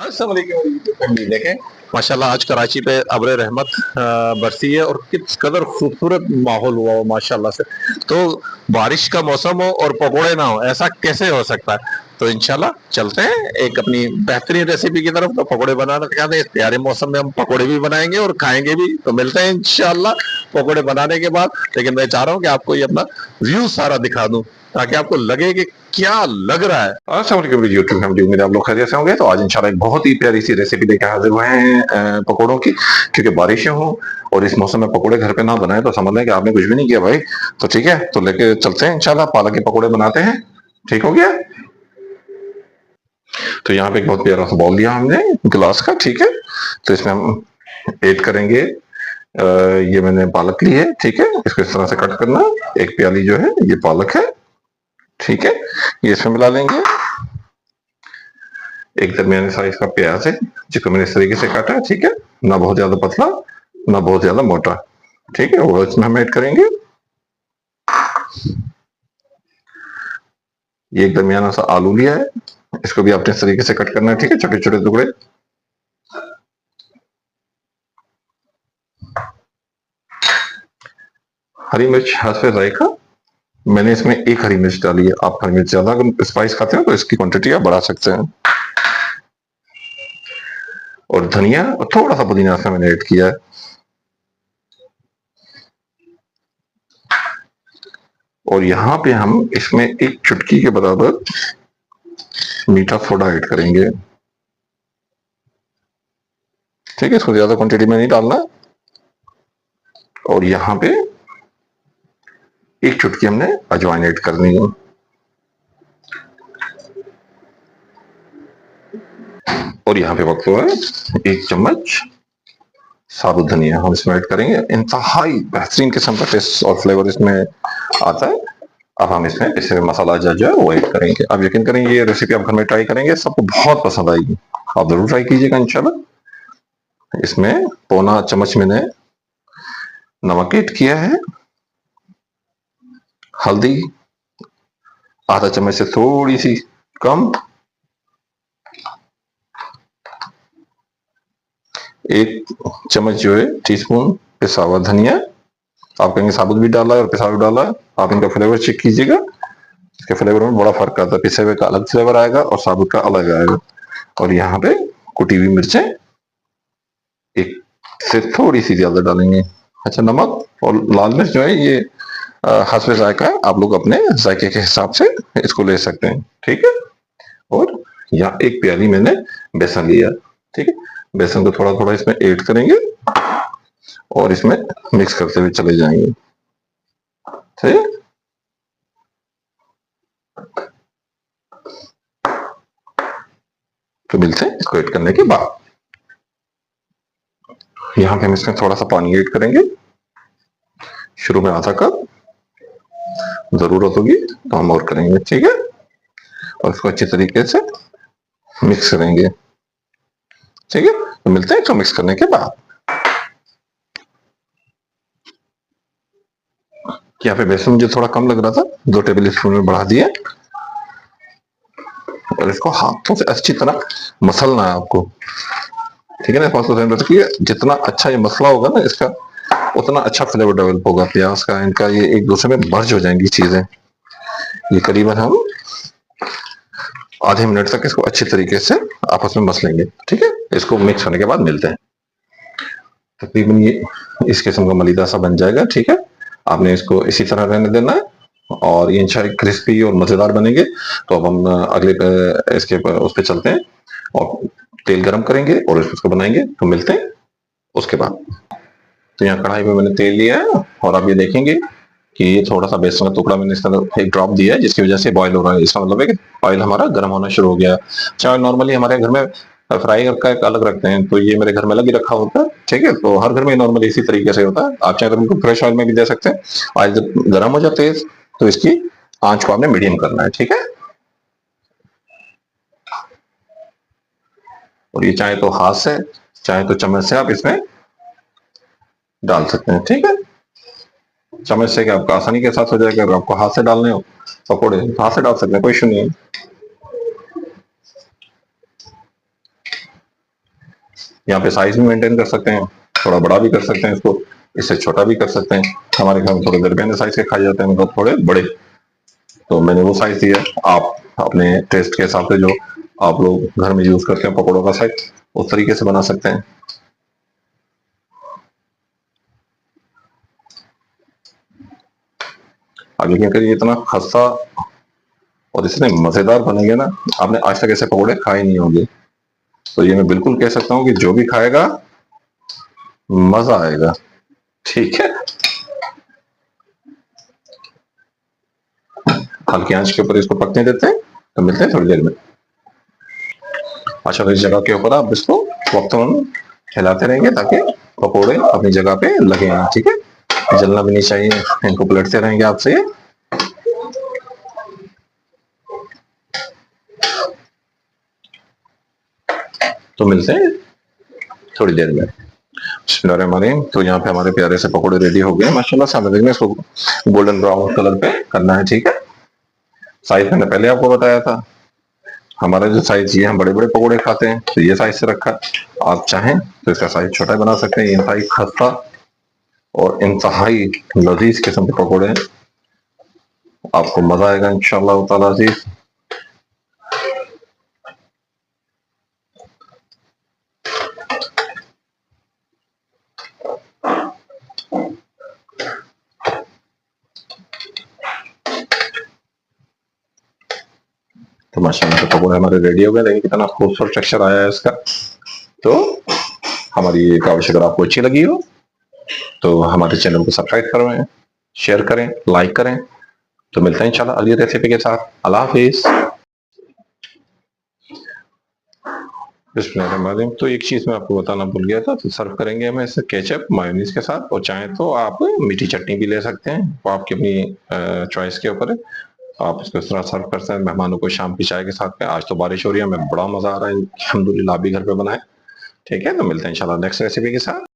अस्सलाम वालेकुम फैमिली। देखें माशाल्लाह आज कराची पे अब्र रहमत बरसी है और किस कदर खूबसूरत माहौल हुआ हो माशाल्लाह से। तो बारिश का मौसम हो और पकोड़े ना हो, ऐसा कैसे हो सकता है? तो इंशाल्लाह चलते हैं एक अपनी बेहतरीन रेसिपी की तरफ। तो पकोड़े बनाना क्या है, इस प्यारे मौसम में हम पकोड़े भी बनाएंगे और खाएंगे भी। तो मिलते हैं इंशाल्लाह पकोड़े बनाने के बाद। लेकिन मैं चाह रहा हूँ कि आपको ये अपना व्यू सारा दिखा दूं ताकि आपको लगे कि क्या लग रहा है। अस्सलाम वालेकुम यूट्यूब फैमिली, उम्मीद है आप लोग खैरियत से होंगे। तो आज इंशाल्लाह एक बहुत ही प्यारी सी रेसिपी लेकर हाजिर हुए हैं पकोड़ों की। क्योंकि बारिशें हों और इस मौसम में पकोड़े घर पे ना बनाए तो समझ लें कि आपने कुछ भी नहीं किया भाई। तो ठीक है, तो लेके चलते हैं इंशाल्लाह, पालक के पकोड़े बनाते हैं। ठीक हो गया। तो यहाँ पे एक बहुत प्यारा सा बॉल लिया हमने गिलास का। ठीक है, तो इसमें हम ऐड करेंगे ये मैंने पालक ली है। ठीक है, इसको इस तरह से कट करना। एक प्याली जो है ये पालक है। ठीक है, ये इसमें मिला लेंगे। एक दरमियाने साइज का प्याज है जिसको मैंने इस तरीके से काटा है। ठीक है, ना बहुत ज्यादा पतला ना बहुत ज्यादा मोटा। ठीक है, वो इसमें हम ऐड करेंगे। ये एक दरमियाना सा आलू लिया है, इसको भी आपने इस तरीके से कट करना है। ठीक है, छोटे छोटे टुकड़े। हरी मिर्च हस्बे जायका, मैंने इसमें एक हरी मिर्च डाली है। आप हरी मिर्च ज्यादा स्पाइस खाते हो तो इसकी क्वांटिटी आप बढ़ा सकते हैं। और धनिया और थोड़ा सा पुदीना इसमें मैंने ऐड किया है। और यहाँ पे हम इसमें एक चुटकी के बराबर मीठा सोडा ऐड करेंगे। ठीक है, इसको ज्यादा क्वांटिटी में नहीं डालना। और यहाँ पे एक चुटकी हमने अजवाइन ऐड करनी है। और यहाँ पे वक्त हुआ है एक चम्मच साबुत धनिया हम इसमें ऐड करेंगे। इंतहाई बेहतरीन किस्म का टेस्ट और फ्लेवर इसमें आता है। अब हम इसमें पिसे मसाला जो है वो ऐड करेंगे। अब यकीन करें ये रेसिपी आप घर में ट्राई करेंगे, सबको बहुत पसंद आएगी। आप जरूर ट्राई कीजिएगा इंशाल्लाह। इसमें पौना चम्मच मैंने नमक ऐड किया है। हल्दी आधा चम्मच से थोड़ी सी कम। एक चम्मच जो है टीस्पून पिसा हुआ धनिया। आप कहेंगे साबुत भी डाला है और पिसा भी डाला है, आप इनका फ्लेवर चेक कीजिएगा। इसके फ्लेवर में बड़ा फर्क आता है, पिसे हुए का अलग फ्लेवर आएगा और साबुत का अलग आएगा। और यहाँ पे कुटी हुई मिर्चें एक से थोड़ी सी ज्यादा डालेंगे। अच्छा, नमक और लाल मिर्च जो है ये हस्बे जायका है, आप लोग अपने जायके के हिसाब से इसको ले सकते हैं। ठीक है, और यहाँ एक प्याली मैंने बेसन लिया। ठीक है, बेसन को थोड़ा थोड़ा इसमें ऐड करेंगे और इसमें मिक्स करते हुए चले जाएंगे। ठीक, तो मिलते हैं इसको ऐड करने के बाद। यहाँ पे हम इसमें थोड़ा सा पानी ऐड करेंगे। शुरू में आधा कप, जरूरत होगी तो हम और करेंगे। ठीक है, और इसको अच्छे तरीके से मिक्स करेंगे। ठीक है, तो मिलते हैं इसको मिक्स करने के बाद। यहाँ पे बेसन मुझे थोड़ा कम लग रहा था, 2 टेबल स्पून में बढ़ा दिया। और इसको हाथों से अच्छी तरह मसलना है आपको। ठीक है ना, जितना अच्छा ये मसला होगा ना इसका, उतना अच्छा फ्लेवर डेवलप होगा प्याज का, इनका ये एक दूसरे में मर्ज हो जाएंगी चीजें। ये करीबन हम आधे मिनट तक इसको अच्छी तरीके से आपस में मस लेंगे। ठीक है, इसको मिक्स होने के बाद मिलते हैं। तकरीबन ये इस किस्म का मलीदा सा बन जाएगा। ठीक है, आपने इसको इसी तरह रहने देना है और ये इंशाल्लाह क्रिस्पी और मजेदार बनेंगे। तो अब हम अगले इसके उस पर चलते हैं और तेल गरम करेंगे और इसको बनाएंगे। तो मिलते हैं उसके बाद। तो यहाँ कढ़ाई में मैंने तेल लिया है और आप ये देखेंगे कि ये थोड़ा सा बेसन का टुकड़ा मैंने इसके अंदर एक ड्रॉप दिया है, जिसकी वजह से बॉयल हो रहा है। इसका मतलब है कि ऑयल हमारा गर्म होना शुरू हो गया। चाहे नॉर्मली हमारे घर में फ्राई का एक अलग रखते हैं, तो ये मेरे घर में अलग ही रखा होता है। ठीक है, तो हर घर में नॉर्मली इसी तरीके से होता है। आप चाहे तो बिल्कुल फ्रेश ऑयल में भी दे सकते हैं। ऑयल जब गर्म हो जाए तेज तो इसकी आंच को आपने मीडियम करना है। ठीक है, और ये चाहे तो हाथ से चाहे तो चम्मच से आप इसमें डाल सकते हैं। ठीक है, चम्मच से क्या आपको आसानी के साथ हो जाएगा। अगर आपको हाथ से डालने हो पकौड़े तो हाथ से डाल सकते हैं, कोई इशू नहीं है। यहाँ पे साइज भी मेंटेन कर सकते हैं, थोड़ा बड़ा भी कर सकते हैं इसको, इससे छोटा भी कर सकते हैं। हमारे घर में थोड़े दरमियाने साइज के खाए जाते हैं, मतलब थोड़े बड़े, तो मैंने वो साइज दिया। आप अपने टेस्ट के हिसाब से जो आप लोग घर में यूज करते हैं पकौड़ों का साइज, उस तरीके से बना सकते हैं। आप यकीन करिए इतना खस्ता और इतने मजेदार बनेंगे ना, आपने आज तक ऐसे पकौड़े खाए नहीं होंगे। तो ये मैं बिल्कुल कह सकता हूँ कि जो भी खाएगा मजा आएगा। ठीक है, हल्की आंच के ऊपर इसको पकने देते हैं, तो मिलते हैं थोड़ी देर में। अच्छा, तो इस जगह के ऊपर आप इसको वक्तन हिलाते रहेंगे ताकि पकोड़े अपनी जगह पे लगे हैं। ठीक है, जलना भी नहीं चाहिए, इनको पलटते रहेंगे आपसे। तो मिलते हैं थोड़ी देर में। बिस्मिल्लाहिर्रहमानिर्रहीम। तो यहाँ पे हमारे प्यारे से पकोड़े रेडी हो गए माशाल्लाह से। हमें देखने इसको गोल्डन ब्राउन कलर पे करना है। ठीक है, साइज मैंने पहले आपको बताया था। हमारा जो साइज, ये हम बड़े बड़े पकोड़े खाते हैं तो ये साइज से रखा है। आप चाहें तो इसका साइज छोटा बना सकते हैं। इंतहाई खस्ता और इंतहाई लजीज किस्म के पकोड़े हैं, आपको मजा आएगा इंशाअल्लाह ताला जी। तो माशाल्लाह से पकोड़े हमारे रेडी हो गए। देखिए कितना खूबसूरत टेक्सचर आया है इसका। तो हमारी ये काविश अगर आपको अच्छी लगी हो तो हमारे चैनल को सब्सक्राइब करें, शेयर करें, लाइक करें। तो मिलते हैं इंशाल्लाह अगली रेसिपी के साथ। अल्लाह हाफिज। बिस्मिल्लाहिर्रहमानिर्रहीम। तो एक चीज मैं आपको बताना भूल गया था, तो सर्व करेंगे हम इसे केचप मायोनीज के साथ, और चाहें तो आप मीठी चटनी भी ले सकते हैं, वो आपकी अपनी चॉइस के ऊपर है। आप इसको इस तरह सर्व कर सकते हैं मेहमानों को शाम की चाय के साथ में। आज तो बारिश हो रही है, हमें बड़ा मजा आ रहा है, अल्हम्दुलिल्लाह भी घर पे बनाए। ठीक है, तो मिलते हैं इंशाल्लाह नेक्स्ट रेसिपी के साथ।